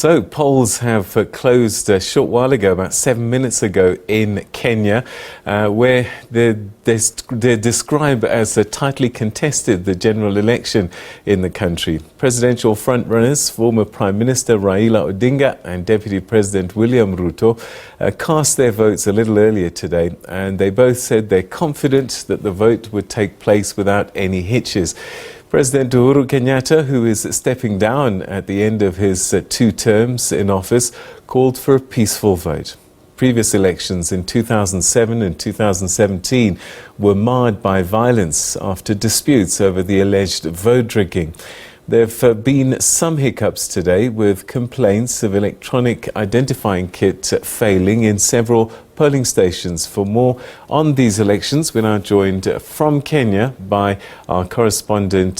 So polls have closed a short while ago, about 7 minutes ago in Kenya, where they're described as tightly contested, the general election in the country. Presidential frontrunners, former Prime Minister Raila Odinga and Deputy President William Ruto, cast their votes a little earlier today, and they both said they're confident that the vote would take place without any hitches. President Uhuru Kenyatta, who is stepping down at the end of his 2 terms in office, called for a peaceful vote. Previous elections in 2007 and 2017 were marred by violence after disputes over the alleged vote drinking. There have been some hiccups today, with complaints of electronic identifying kit failing in several polling stations. For more on these elections, we're now joined from Kenya by our correspondent,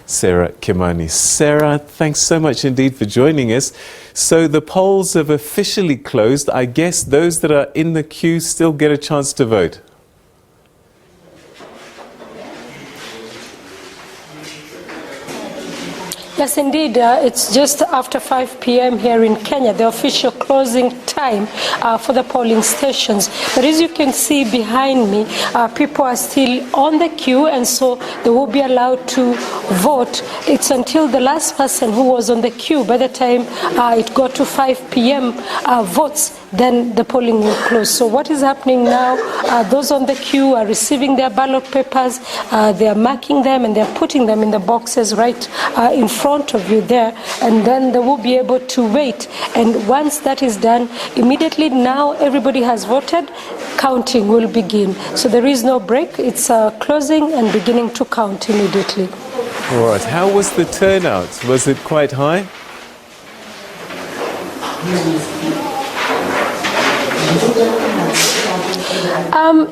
Sarah Kimani. Sarah, thanks so much indeed for joining us. So the polls have officially closed. I guess those that are in the queue still get a chance to vote. Yes, indeed. It's just after 5 p.m. here in Kenya, the official closing time for the polling stations. But as you can see behind me, people are still on the queue, and so they will be allowed to vote. It's until the last person who was on the queue. By the time it got to 5 p.m. Votes, then the polling will close. So what is happening now, those on the queue are receiving their ballot papers, they are marking them, and they're putting them in the boxes right in front of you there, and then they will be able to wait. And once that is done, immediately now everybody has voted, counting will begin. So there is no break. It's closing and beginning to count immediately. All right. How was the turnout? Was it quite high?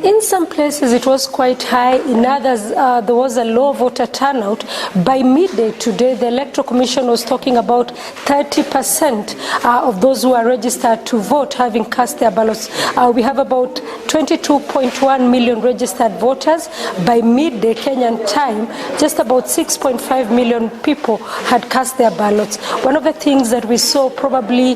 In some places it was quite high, in others there was a low voter turnout. By midday today, the Electoral Commission was talking about 30% of those who are registered to vote having cast their ballots. We have about 22.1 million registered voters. By midday Kenyan time, just about 6.5 million people had cast their ballots. One of the things that we saw probably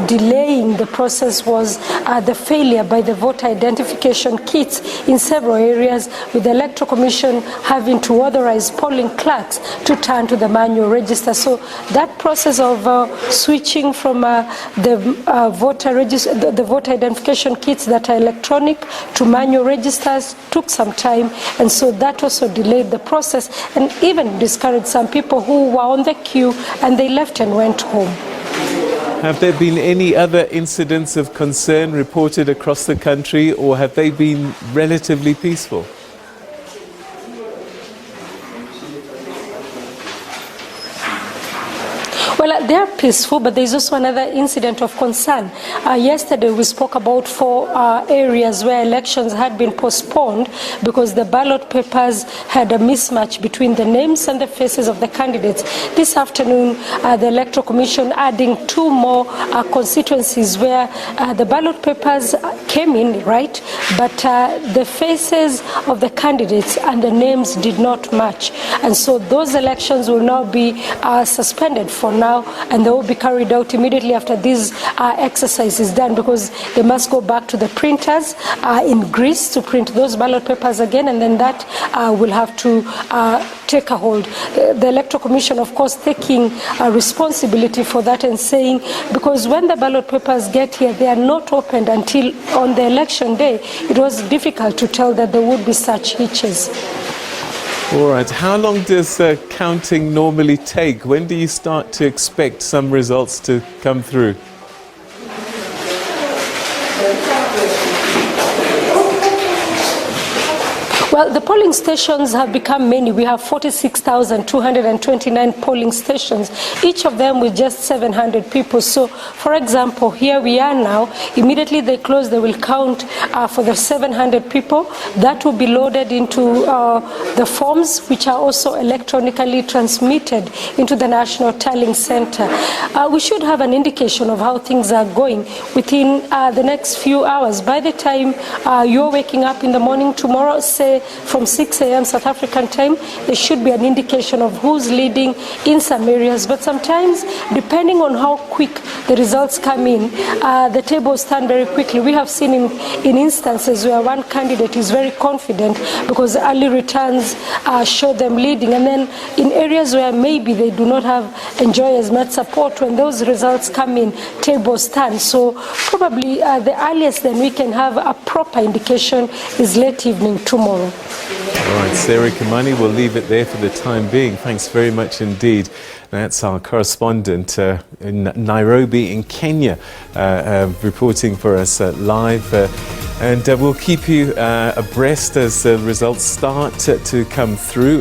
delaying the process was the failure by the voter identification kits in several areas, with the Electoral Commission having to authorize polling clerks to turn to the manual register. So that process of switching from the voter identification kits that are electronic to manual registers took some time, and so that also delayed the process and even discouraged some people who were on the queue, and they left and went home. Have there been any other incidents of concern reported across the country, or have they been relatively peaceful? Well, they are peaceful, but there's also another incident of concern. Yesterday we spoke about 4 areas where elections had been postponed because the ballot papers had a mismatch between the names and the faces of the candidates. This afternoon, the Electoral Commission adding 2 more constituencies where the ballot papers came in, right, but the faces of the candidates and the names did not match. And so those elections will now be suspended for now, and they will be carried out immediately after this exercise is done, because they must go back to the printers in Greece to print those ballot papers again, and then that will have to take a hold. The Electoral Commission, of course, taking responsibility for that and saying, because when the ballot papers get here, they are not opened until on the election day. It was difficult to tell that there would be such hitches. All right. How long does counting normally take? When do you start to expect some results to come through? Well, the polling stations have become many. We have 46,229 polling stations, each of them with just 700 people. So, for example, here we are now. Immediately they close, they will count for the 700 people. That will be loaded into the forms, which are also electronically transmitted into the National Tallying Center. We should have an indication of how things are going within the next few hours. By the time you're waking up in the morning tomorrow, say from 6 a.m. South African time, there should be an indication of who's leading in some areas. But sometimes, depending on how quick the results come in, the tables turn very quickly. We have seen in instances where one candidate is very confident because early returns show them leading, and then in areas where maybe they do not enjoy as much support, when those results come in, tables turn. So probably the earliest then we can have a proper indication is late evening tomorrow. All right, Sarah Kimani, we'll leave it there for the time being. Thanks very much indeed. That's our correspondent in Nairobi in Kenya, reporting for us live. And we'll keep you abreast as the results start to come through.